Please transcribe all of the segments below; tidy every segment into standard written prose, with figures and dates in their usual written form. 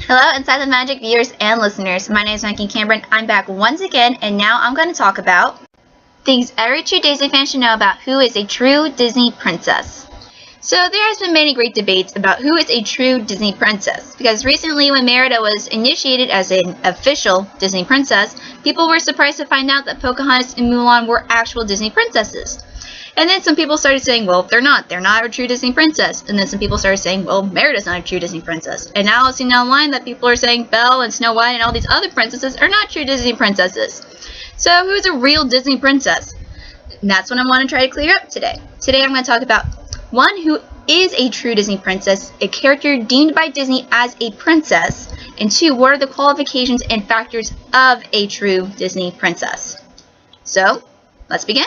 Hello, Inside the Magic viewers and listeners. My name is Maggie Cameron. I'm back once again, and now I'm going to talk about things every true Disney fan should know about who is a true Disney princess. So there has been many great debates about who is a true Disney princess, because recently when Merida was initiated as an official Disney princess, people were surprised to find out that Pocahontas and Mulan were actual Disney princesses. And then some people started saying, well, they're not a true Disney princess. And then some people started saying, well, Merida's not a true Disney princess. And now I've seen online that people are saying Belle and Snow White and all these other princesses are not true Disney princesses. So who's a real Disney princess? And that's what I want to try to clear up today. Today I'm going to talk about one who is a true Disney princess, a character deemed by Disney as a princess, and two, what are the qualifications and factors of a true Disney princess? So, let's begin.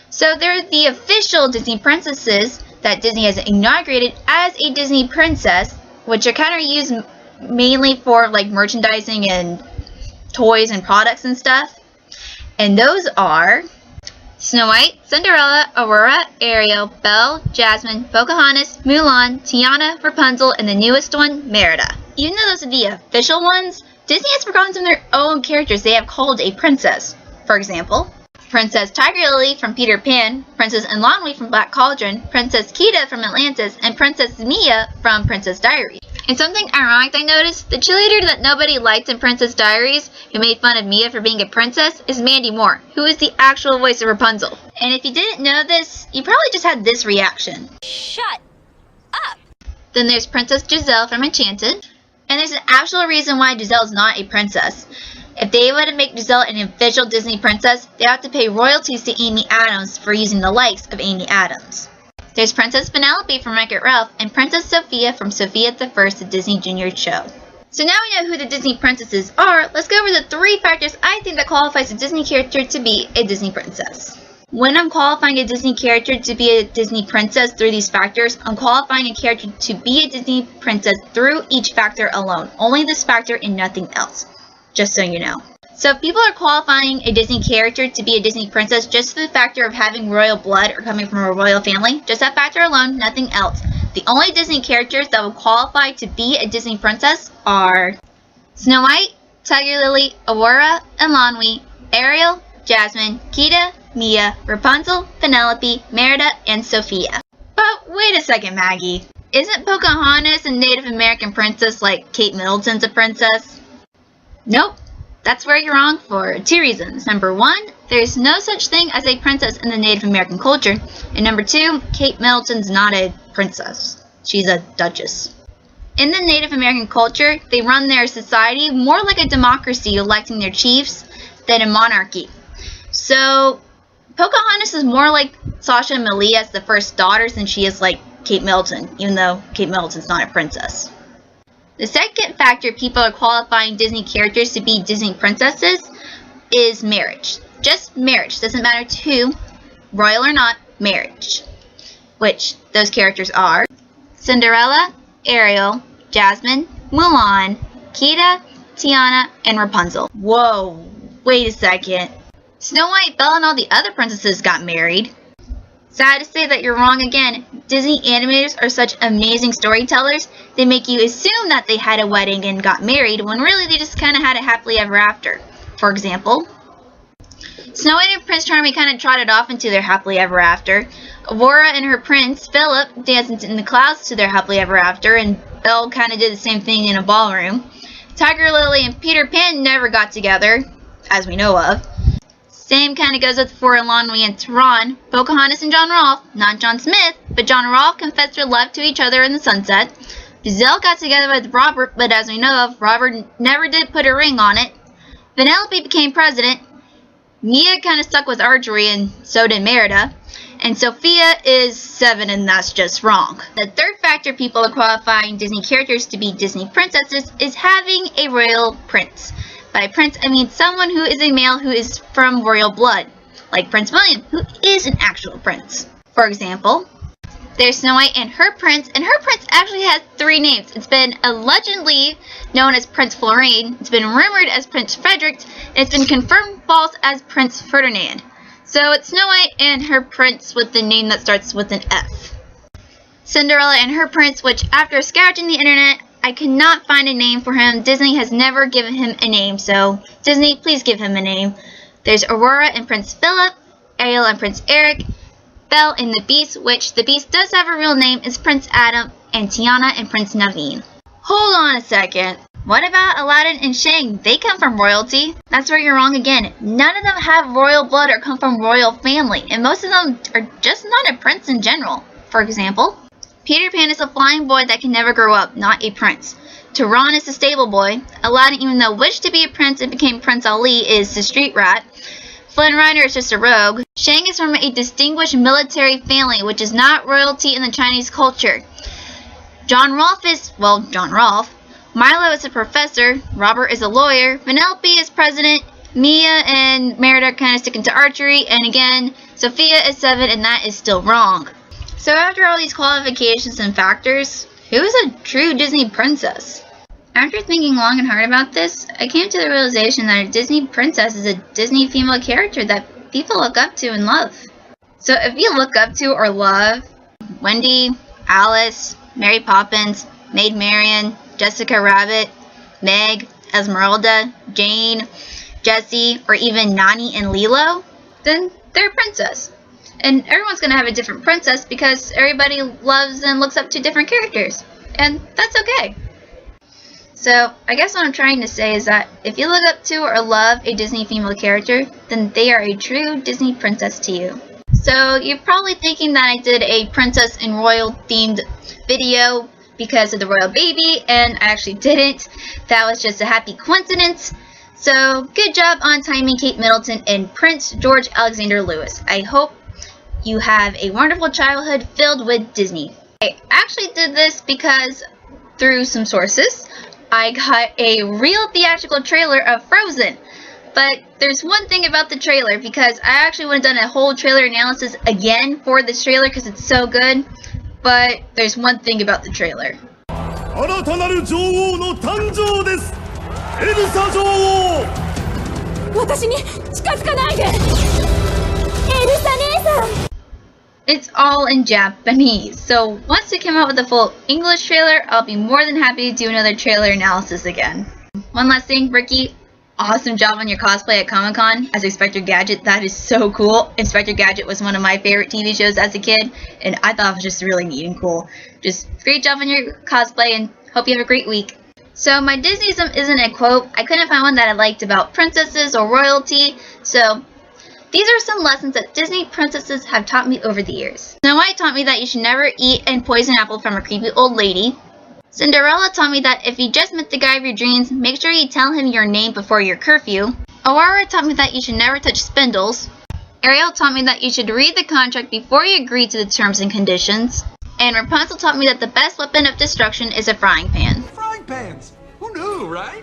So there are the official Disney princesses that Disney has inaugurated as a Disney princess, which are kind of used mainly for like merchandising and toys and products and stuff. And those are Snow White, Cinderella, Aurora, Ariel, Belle, Jasmine, Pocahontas, Mulan, Tiana, Rapunzel, and the newest one, Merida. Even though those are the official ones, Disney has forgotten some of their own characters they have called a princess. For example, Princess Tiger Lily from Peter Pan, Princess Eilonwy from Black Cauldron, Princess Kida from Atlantis, and Princess Mia from Princess Diaries. And something ironic I noticed, the cheerleader that nobody liked in Princess Diaries, who made fun of Mia for being a princess, is Mandy Moore, who is the actual voice of Rapunzel. And if you didn't know this, you probably just had this reaction. Shut up! Then there's Princess Giselle from Enchanted. And there's an actual reason why Giselle is not a princess. If they were to make Giselle an official Disney princess, they have to pay royalties to Amy Adams for using the likes of Amy Adams. There's Princess Penelope from Wreck-It Ralph and Princess Sophia from Sophia the First, the Disney Junior show. So now we know who the Disney princesses are, let's go over the 3 factors I think that qualifies a Disney character to be a Disney princess. When I'm qualifying a Disney character to be a Disney princess through these factors, I'm qualifying a character to be a Disney princess through each factor alone, only this factor and nothing else. Just so you know. So if people are qualifying a Disney character to be a Disney princess just for the factor of having royal blood or coming from a royal family, just that factor alone, nothing else. The only Disney characters that will qualify to be a Disney princess are Snow White, Tiger Lily, Aurora, Eilonwy, Ariel, Jasmine, Kida, Mia, Rapunzel, Penelope, Merida, and Sophia. But wait a second, Maggie. Isn't Pocahontas a Native American princess like Kate Middleton's a princess? Nope, that's where you're wrong for 2 reasons. Number 1, there's no such thing as a princess in the Native American culture. And number 2, Kate Middleton's not a princess. She's a duchess. In the Native American culture, they run their society more like a democracy, electing their chiefs, than a monarchy. So, Pocahontas is more like Sasha and Malia as the first daughters than she is like Kate Middleton, even though Kate Middleton's not a princess. The second factor people are qualifying Disney characters to be Disney princesses is marriage. Just marriage. Doesn't matter to who, royal or not, marriage. Which those characters are Cinderella, Ariel, Jasmine, Mulan, Kida, Tiana, and Rapunzel. Whoa, wait a second. Snow White, Belle, and all the other princesses got married. Sad to say that you're wrong again. Disney animators are such amazing storytellers, they make you assume that they had a wedding and got married when really they just kind of had a happily ever after. For example, Snow White and Prince Charming kind of trotted off into their happily ever after. Aurora and her prince, Philip, danced in the clouds to their happily ever after, and Belle kind of did the same thing in a ballroom. Tiger Lily and Peter Pan never got together, as we know of. Same kind of goes with for Eilonwy and Tehran. Pocahontas and John Rolfe, not John Smith, but John Rolfe confessed their love to each other in the sunset. Giselle got together with Robert, but as we know of, Robert never did put a ring on it. Penelope became president. Mia kind of stuck with archery, and so did Merida. And Sophia is 7, and that's just wrong. The third factor people are qualifying Disney characters to be Disney princesses is having a royal prince. By prince, I mean someone who is a male who is from royal blood, like Prince William, who is an actual prince. For example, there's Snow White and her prince actually has 3 names. It's been allegedly known as Prince Florine, it's been rumored as Prince Frederick, and it's been confirmed false as Prince Ferdinand. So it's Snow White and her prince with the name that starts with an F. Cinderella and her prince, which after scouring the internet, I cannot find a name for him. Disney has never given him a name, so Disney, please give him a name. There's Aurora and Prince Philip, Ariel and Prince Eric, Belle and the Beast, which the Beast does have a real name, is Prince Adam, and Tiana and Prince Naveen. Hold on a second. What about Aladdin and Shang? They come from royalty. That's where you're wrong again. None of them have royal blood or come from royal family, and most of them are just not a prince in general. For example, Peter Pan is a flying boy that can never grow up, not a prince. Tehran is the stable boy. Aladdin, even though wished to be a prince and became Prince Ali, is the street rat. Flynn Rider is just a rogue. Shang is from a distinguished military family, which is not royalty in the Chinese culture. John Rolfe is, well, John Rolfe. Milo is a professor. Robert is a lawyer. Penelope is president. Mia and Merida are kind of sticking to archery. And again, Sophia is 7, and that is still wrong. So after all these qualifications and factors, who is a true Disney princess? After thinking long and hard about this, I came to the realization that a Disney princess is a Disney female character that people look up to and love. So if you look up to or love Wendy, Alice, Mary Poppins, Maid Marian, Jessica Rabbit, Meg, Esmeralda, Jane, Jessie, or even Nani and Lilo, then they're a princess. And everyone's going to have a different princess because everybody loves and looks up to different characters. And that's okay. So, I guess what I'm trying to say is that if you look up to or love a Disney female character, then they are a true Disney princess to you. So, you're probably thinking that I did a princess and royal themed video because of the royal baby, and I actually didn't. That was just a happy coincidence. So, good job on timing Kate Middleton and Prince George Alexander Lewis. I hope you have a wonderful childhood filled with Disney. I actually did this because, through some sources, I got a real theatrical trailer of Frozen. But there's one thing about the trailer, because I actually would have done a whole trailer analysis again for this trailer because it's so good. But there's one thing about the trailer. 新たなる女王の誕生です。エルサ女王。私に近づかないで。エルサ姉さん。 It's all in Japanese, so once we come out with a full English trailer, I'll be more than happy to do another trailer analysis again. One last thing, Ricky, awesome job on your cosplay at Comic-Con as Inspector Gadget. That is so cool. Inspector Gadget was one of my favorite TV shows as a kid, and I thought it was just really neat and cool. Just great job on your cosplay, and hope you have a great week. So my Disneyism isn't a quote. I couldn't find one that I liked about princesses or royalty, so these are some lessons that Disney princesses have taught me over the years. Snow White taught me that you should never eat a poison apple from a creepy old lady. Cinderella taught me that if you just met the guy of your dreams, make sure you tell him your name before your curfew. Aurora taught me that you should never touch spindles. Ariel taught me that you should read the contract before you agree to the terms and conditions. And Rapunzel taught me that the best weapon of destruction is a frying pan. Frying pans! Who knew, right?